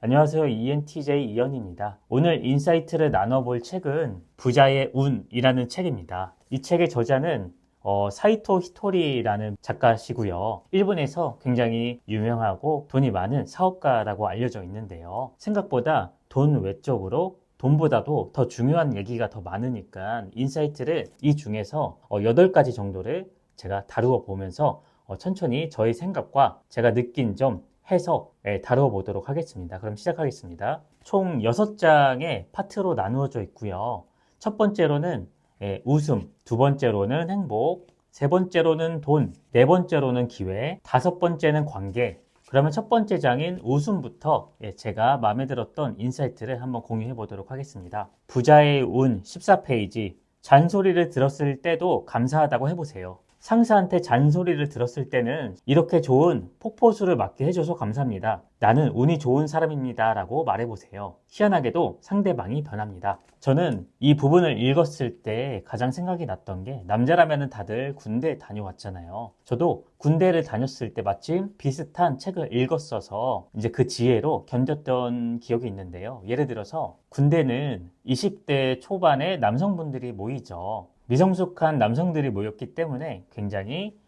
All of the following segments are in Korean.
안녕하세요. ENTJ 이현입니다. 오늘 인사이트를 나눠볼 책은 부자의 운이라는 책입니다. 이 책의 저자는 사이토 히토리라는 작가시고요. 일본에서 굉장히 유명하고 돈이 많은 사업가라고 알려져 있는데요. 생각보다 돈 외적으로 돈보다도 더 중요한 얘기가 더 많으니까 인사이트를 이 중에서 8가지 정도를 제가 다루어 보면서 천천히 저의 생각과 제가 느낀 점 해서 다루어 보도록 하겠습니다. 그럼 시작하겠습니다. 총 6장의 파트로 나누어져 있고요. 첫 번째로는 웃음, 두 번째로는 행복, 세 번째로는 돈, 네 번째로는 기회, 다섯 번째는 관계. 그러면 첫 번째 장인 웃음부터 제가 마음에 들었던 인사이트를 한번 공유해 보도록 하겠습니다. 부자의 운 14페이지. 잔소리를 들었을 때도 감사하다고 해보세요. 상사한테 잔소리를 들었을 때는 이렇게 좋은 폭포수를 맞게 해줘서 감사합니다. 나는 운이 좋은 사람입니다. 라고 말해보세요. 희한하게도 상대방이 변합니다. 저는 이 부분을 읽었을 때 가장 생각이 났던 게 남자라면 다들 군대 다녀왔잖아요. 저도 군대를 다녔을 때 마침 비슷한 책을 읽었어서 이제 그 지혜로 견뎠던 기억이 있는데요. 예를 들어서 군대는 20대 초반에 남성분들이 모이죠. 미성숙한 남성들이 모였기 때문에 굉장히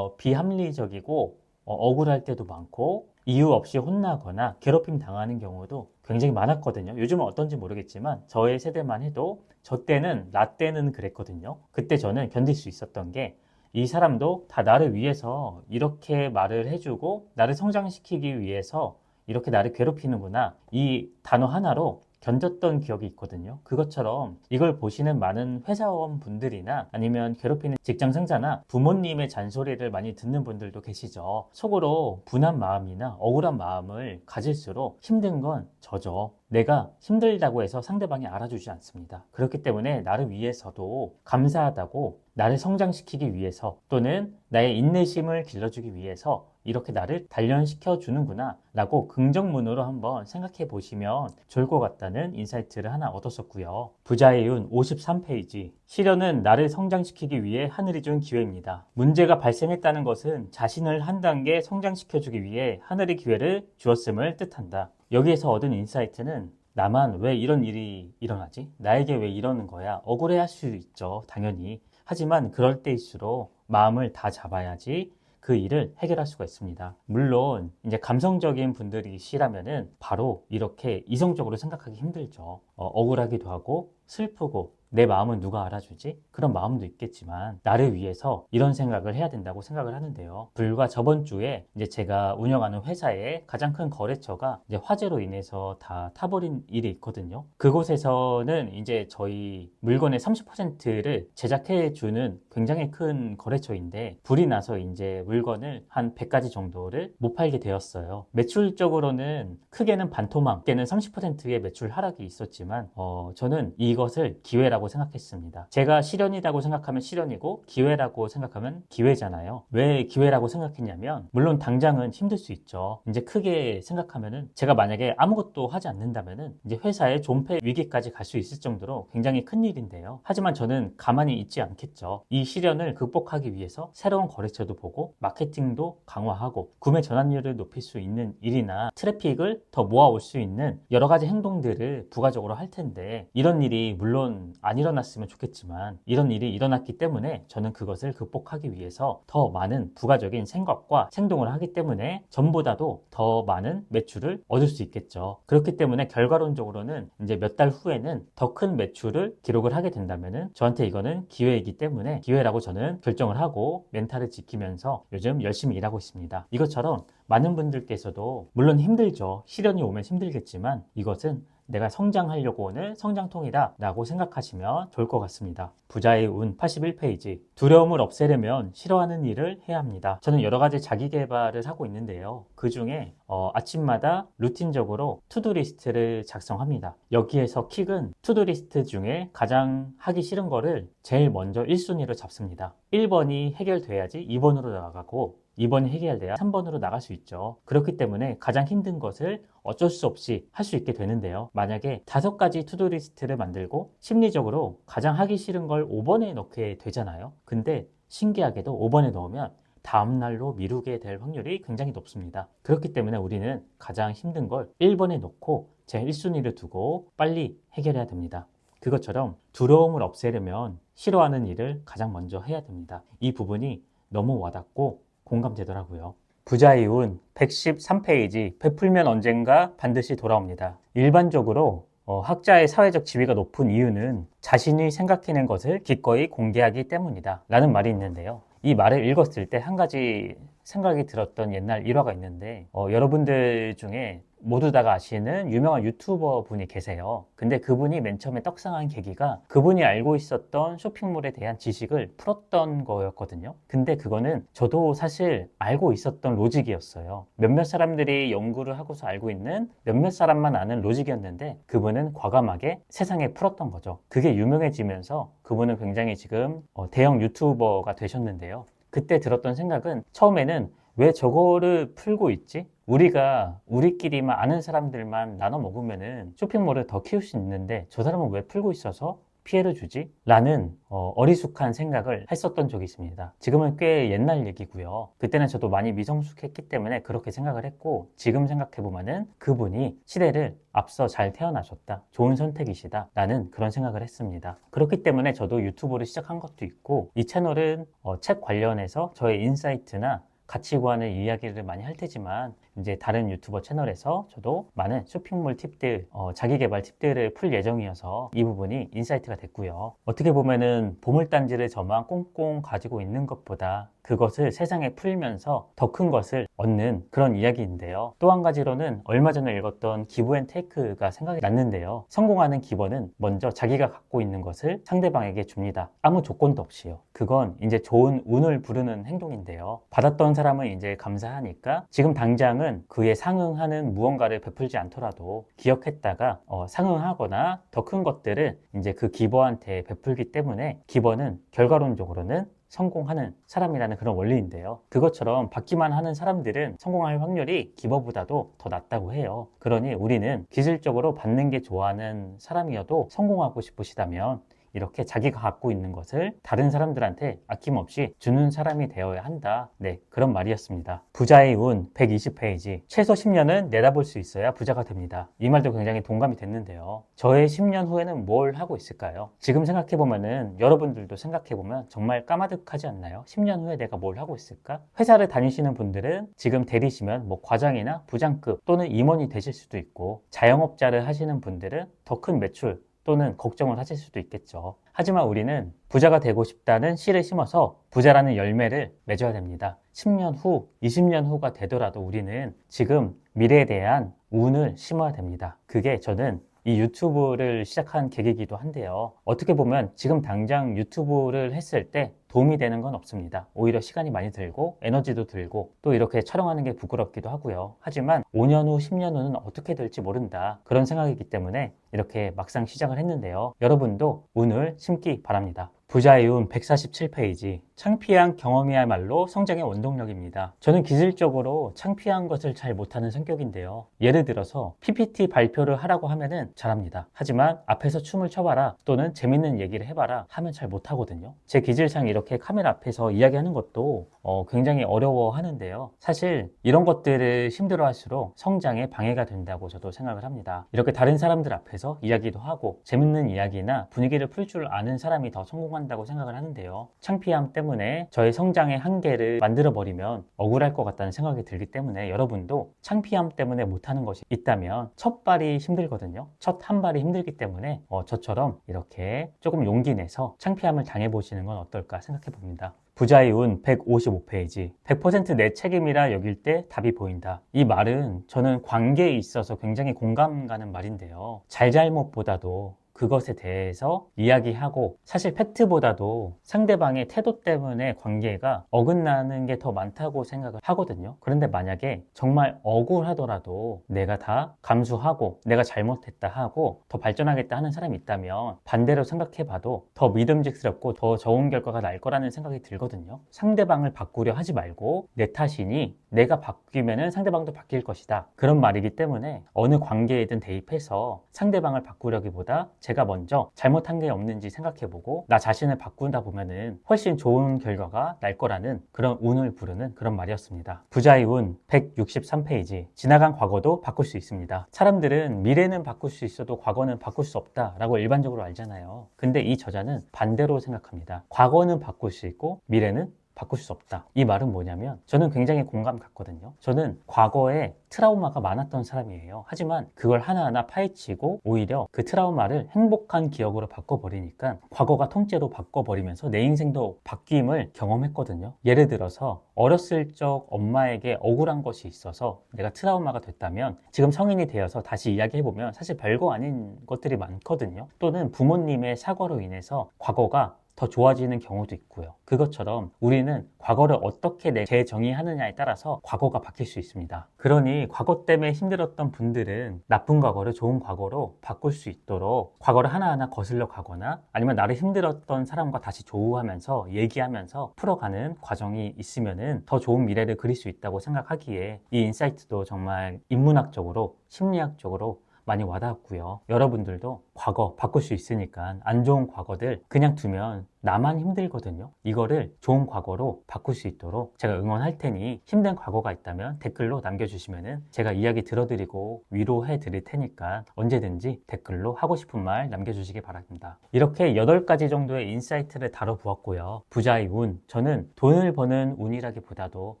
비합리적이고 억울할 때도 많고 이유 없이 혼나거나 괴롭힘 당하는 경우도 굉장히 많았거든요. 요즘은 어떤지 모르겠지만 저의 세대만 해도 저 때는 나 때는 그랬거든요. 그때 저는 견딜 수 있었던 게 이 사람도 다 나를 위해서 이렇게 말을 해주고 나를 성장시키기 위해서 이렇게 나를 괴롭히는구나. 이 단어 하나로 견뎠던 기억이 있거든요. 그것처럼 이걸 보시는 많은 회사원 분들이나 아니면 괴롭히는 직장 상사나 부모님의 잔소리를 많이 듣는 분들도 계시죠. 속으로 분한 마음이나 억울한 마음을 가질수록 힘든 건 저죠. 내가 힘들다고 해서 상대방이 알아주지 않습니다. 그렇기 때문에 나를 위해서도 감사하다고 나를 성장시키기 위해서 또는 나의 인내심을 길러주기 위해서 이렇게 나를 단련시켜 주는구나 라고 긍정문으로 한번 생각해 보시면 좋을 것 같다는 인사이트를 하나 얻었었고요. 부자의 운 53페이지. 시련은 나를 성장시키기 위해 하늘이 준 기회입니다. 문제가 발생했다는 것은 자신을 한 단계 성장시켜 주기 위해 하늘이 기회를 주었음을 뜻한다. 여기에서 얻은 인사이트는 나만 왜 이런 일이 일어나지? 나에게 왜 이러는 거야? 억울해 할 수 있죠. 당연히. 하지만 그럴 때일수록 마음을 다 잡아야지 그 일을 해결할 수가 있습니다. 물론 이제 감성적인 분들이시라면은 바로 이렇게 이성적으로 생각하기 힘들죠. 억울하기도 하고 슬프고 내 마음은 누가 알아주지? 그런 마음도 있겠지만 나를 위해서 이런 생각을 해야 된다고 생각을 하는데요. 불과 저번 주에 이제 제가 운영하는 회사의 가장 큰 거래처가 이제 화재로 인해서 다 타버린 일이 있거든요. 그곳에서는 이제 저희 물건의 30%를 제작해 주는 굉장히 큰 거래처인데 불이 나서 이제 물건을 한 100가지 정도를 못 팔게 되었어요. 매출적으로는 크게는 반토막, 크게는 30%의 매출 하락이 있었지만 저는 이것을 기회라고 생각했습니다. 제가 시련이라고 생각하면 시련이고 기회라고 생각하면 기회잖아요. 왜 기회라고 생각했냐면 물론 당장은 힘들 수 있죠. 이제 크게 생각하면은 제가 만약에 아무것도 하지 않는다면은 이제 회사의 존폐 위기까지 갈 수 있을 정도로 굉장히 큰 일인데요. 하지만 저는 가만히 있지 않겠죠. 이 시련을 극복하기 위해서 새로운 거래처도 보고 마케팅도 강화하고 구매 전환율을 높일 수 있는 일이나 트래픽을 더 모아올 수 있는 여러 가지 행동들을 부가적으로 할 텐데 이런 일이 물론 안 일어났으면 좋겠지만 이런 일이 일어났기 때문에 저는 그것을 극복하기 위해서 더 많은 부가적인 생각과 행동을 하기 때문에 전보다도 더 많은 매출을 얻을 수 있겠죠. 그렇기 때문에 결과론적으로는 이제 몇 달 후에는 더 큰 매출을 기록을 하게 된다면은 저한테 이거는 기회이기 때문에 기회라고 저는 결정을 하고 멘탈을 지키면서 요즘 열심히 일하고 있습니다. 이것처럼 많은 분들께서도 물론 힘들죠. 시련이 오면 힘들겠지만 이것은 내가 성장하려고 오는 성장통이다 라고 생각하시면 좋을 것 같습니다. 부자의 운 81페이지. 두려움을 없애려면 싫어하는 일을 해야 합니다. 저는 여러 가지 자기 개발을 하고 있는데요. 그 중에 아침마다 루틴적으로 투두리스트를 작성합니다. 여기에서 킥은 투두리스트 중에 가장 하기 싫은 거를 제일 먼저 1순위로 잡습니다. 1번이 해결돼야지 2번으로 나가고 2번이 해결돼야 3번으로 나갈 수 있죠. 그렇기 때문에 가장 힘든 것을 어쩔 수 없이 할 수 있게 되는데요. 만약에 5가지 투두리스트를 만들고 심리적으로 가장 하기 싫은 걸 5번에 넣게 되잖아요. 근데 신기하게도 5번에 넣으면 다음날로 미루게 될 확률이 굉장히 높습니다. 그렇기 때문에 우리는 가장 힘든 걸 1번에 놓고 제 1순위를 두고 빨리 해결해야 됩니다. 그것처럼 두려움을 없애려면 싫어하는 일을 가장 먼저 해야 됩니다. 이 부분이 너무 와닿고 공감되더라고요. 부자의 운 113페이지. 베풀면 언젠가 반드시 돌아옵니다. 일반적으로 학자의 사회적 지위가 높은 이유는 자신이 생각해낸 것을 기꺼이 공개하기 때문이다 라는 말이 있는데요. 이 말을 읽었을 때 한 가지 생각이 들었던 옛날 일화가 있는데 여러분들 중에 모두 다가 아시는 유명한 유튜버 분이 계세요. 근데 그분이 맨 처음에 떡상한 계기가 그분이 알고 있었던 쇼핑몰에 대한 지식을 풀었던 거였거든요. 근데 그거는 저도 사실 알고 있었던 로직이었어요. 몇몇 사람들이 연구를 하고서 알고 있는 몇몇 사람만 아는 로직이었는데 그분은 과감하게 세상에 풀었던 거죠. 그게 유명해지면서 그분은 굉장히 지금 대형 유튜버가 되셨는데요. 그때 들었던 생각은 처음에는 왜 저거를 풀고 있지? 우리가 우리끼리만 아는 사람들만 나눠 먹으면은 쇼핑몰을 더 키울 수 있는데 저 사람은 왜 풀고 있어서 피해를 주지? 라는 어리숙한 생각을 했었던 적이 있습니다. 지금은 꽤 옛날 얘기고요. 그때는 저도 많이 미성숙했기 때문에 그렇게 생각을 했고 지금 생각해보면은 그분이 시대를 앞서 잘 태어나셨다. 좋은 선택이시다. 라는 그런 생각을 했습니다. 그렇기 때문에 저도 유튜브를 시작한 것도 있고 이 채널은 책 관련해서 저의 인사이트나 가치관의 이야기를 많이 할 테지만 이제 다른 유튜버 채널에서 저도 많은 쇼핑몰 팁들, 자기개발 팁들을 풀 예정이어서 이 부분이 인사이트가 됐고요. 어떻게 보면은 보물단지를 저만 꽁꽁 가지고 있는 것보다 그것을 세상에 풀면서 더 큰 것을 얻는 그런 이야기인데요. 또 한 가지로는 얼마 전에 읽었던 기브앤테이크가 생각이 났는데요. 성공하는 기본은 먼저 자기가 갖고 있는 것을 상대방에게 줍니다. 아무 조건도 없이요. 그건 이제 좋은 운을 부르는 행동인데요. 받았던 사람은 이제 감사하니까 지금 당장은 그에 상응하는 무언가를 베풀지 않더라도 기억했다가 상응하거나 더 큰 것들을 이제 그 기버한테 베풀기 때문에 기버는 결과론적으로는 성공하는 사람이라는 그런 원리인데요. 그것처럼 받기만 하는 사람들은 성공할 확률이 기버보다도 더 낮다고 해요. 그러니 우리는 기술적으로 받는 게 좋아하는 사람이어도 성공하고 싶으시다면 이렇게 자기가 갖고 있는 것을 다른 사람들한테 아낌없이 주는 사람이 되어야 한다. 네, 그런 말이었습니다. 부자의 운 120페이지. 최소 10년은 내다볼 수 있어야 부자가 됩니다. 이 말도 굉장히 동감이 됐는데요. 저의 10년 후에는 뭘 하고 있을까요? 지금 생각해보면은 여러분들도 생각해보면 정말 까마득하지 않나요? 10년 후에 내가 뭘 하고 있을까? 회사를 다니시는 분들은 지금 대리시면 뭐 과장이나 부장급 또는 임원이 되실 수도 있고 자영업자를 하시는 분들은 더 큰 매출 또는 걱정을 하실 수도 있겠죠. 하지만 우리는 부자가 되고 싶다는 씨를 심어서 부자라는 열매를 맺어야 됩니다. 10년 후, 20년 후가 되더라도 우리는 지금 미래에 대한 운을 심어야 됩니다. 그게 저는 이 유튜브를 시작한 계기이기도 한데요. 어떻게 보면 지금 당장 유튜브를 했을 때 도움이 되는 건 없습니다. 오히려 시간이 많이 들고 에너지도 들고 또 이렇게 촬영하는 게 부끄럽기도 하고요. 하지만 5년 후, 10년 후는 어떻게 될지 모른다. 그런 생각이기 때문에 이렇게 막상 시작을 했는데요. 여러분도 운을 심기 바랍니다. 부자의 운 147페이지. 창피한 경험이야말로 성장의 원동력입니다. 저는 기술적으로 창피한 것을 잘 못하는 성격인데요. 예를 들어서 PPT 발표를 하라고 하면은 잘합니다. 하지만 앞에서 춤을 춰봐라 또는 재밌는 얘기를 해봐라 하면 잘 못하거든요. 제 기질상 이렇게 카메라 앞에서 이야기하는 것도 굉장히 어려워하는데요. 사실 이런 것들을 힘들어할수록 성장에 방해가 된다고 저도 생각을 합니다. 이렇게 다른 사람들 앞에서 이야기도 하고 재밌는 이야기나 분위기를 풀 줄 아는 사람이 더 성공한다고 생각을 하는데요. 창피함 때문에 저의 성장의 한계를 만들어버리면 억울할 것 같다는 생각이 들기 때문에 여러분도 창피함 때문에 못하는 것이 있다면 첫 발이 힘들거든요. 첫 한 발이 힘들기 때문에 저처럼 이렇게 조금 용기 내서 창피함을 당해보시는 건 어떨까 생각해 봅니다. 부자의 운 155페이지. 100% 내 책임이라 여길 때 답이 보인다. 이 말은 저는 관계에 있어서 굉장히 공감 가는 말인데요. 잘잘못보다도 그것에 대해서 이야기하고 사실 팩트보다도 상대방의 태도 때문에 관계가 어긋나는 게 더 많다고 생각을 하거든요. 그런데 만약에 정말 억울하더라도 내가 다 감수하고 내가 잘못했다 하고 더 발전하겠다 하는 사람이 있다면 반대로 생각해봐도 더 믿음직스럽고 더 좋은 결과가 날 거라는 생각이 들거든요. 상대방을 바꾸려 하지 말고 내 탓이니 내가 바뀌면은 상대방도 바뀔 것이다. 그런 말이기 때문에 어느 관계에든 대입해서 상대방을 바꾸려기보다 제가 먼저 잘못한 게 없는지 생각해보고 나 자신을 바꾼다 보면은 훨씬 좋은 결과가 날 거라는 그런 운을 부르는 그런 말이었습니다. 부자의 운 163페이지. 지나간 과거도 바꿀 수 있습니다. 사람들은 미래는 바꿀 수 있어도 과거는 바꿀 수 없다라고 일반적으로 알잖아요. 근데 이 저자는 반대로 생각합니다. 과거는 바꿀 수 있고 미래는 바꿀 수 없다. 이 말은 뭐냐면 저는 굉장히 공감 갔거든요. 저는 과거에 트라우마가 많았던 사람이에요. 하지만 그걸 하나하나 파헤치고 오히려 그 트라우마를 행복한 기억으로 바꿔버리니까 과거가 통째로 바꿔버리면서 내 인생도 바뀜을 경험했거든요. 예를 들어서 어렸을 적 엄마에게 억울한 것이 있어서 내가 트라우마가 됐다면 지금 성인이 되어서 다시 이야기해보면 사실 별거 아닌 것들이 많거든요. 또는 부모님의 사과로 인해서 과거가 더 좋아지는 경우도 있고요. 그것처럼 우리는 과거를 어떻게 재정의하느냐에 따라서 과거가 바뀔 수 있습니다. 그러니 과거 때문에 힘들었던 분들은 나쁜 과거를 좋은 과거로 바꿀 수 있도록 과거를 하나하나 거슬러 가거나 아니면 나를 힘들었던 사람과 다시 조우하면서 얘기하면서 풀어가는 과정이 있으면은 더 좋은 미래를 그릴 수 있다고 생각하기에 이 인사이트도 정말 인문학적으로 심리학적으로 많이 와닿았고요. 여러분들도 과거 바꿀 수 있으니까 안 좋은 과거들 그냥 두면 나만 힘들거든요. 이거를 좋은 과거로 바꿀 수 있도록 제가 응원할 테니 힘든 과거가 있다면 댓글로 남겨주시면은 제가 이야기 들어드리고 위로해 드릴 테니까 언제든지 댓글로 하고 싶은 말 남겨주시기 바랍니다. 이렇게 8가지 정도의 인사이트를 다뤄보았고요. 부자의 운, 저는 돈을 버는 운이라기보다도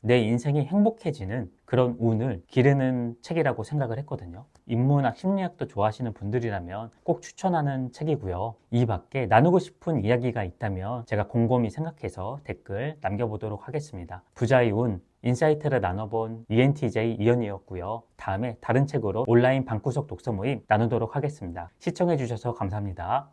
내 인생이 행복해지는 그런 운을 기르는 책이라고 생각을 했거든요. 인문학, 심리학도 좋아하시는 분들이라면 꼭 추천하는 책이고요. 이 밖에 나누고 싶은 이야기가 있다면 제가 곰곰이 생각해서 댓글 남겨보도록 하겠습니다. 부자의 운, 인사이트를 나눠본 ENTJ 이현이었고요. 다음에 다른 책으로 온라인 방구석 독서 모임 나누도록 하겠습니다. 시청해주셔서 감사합니다.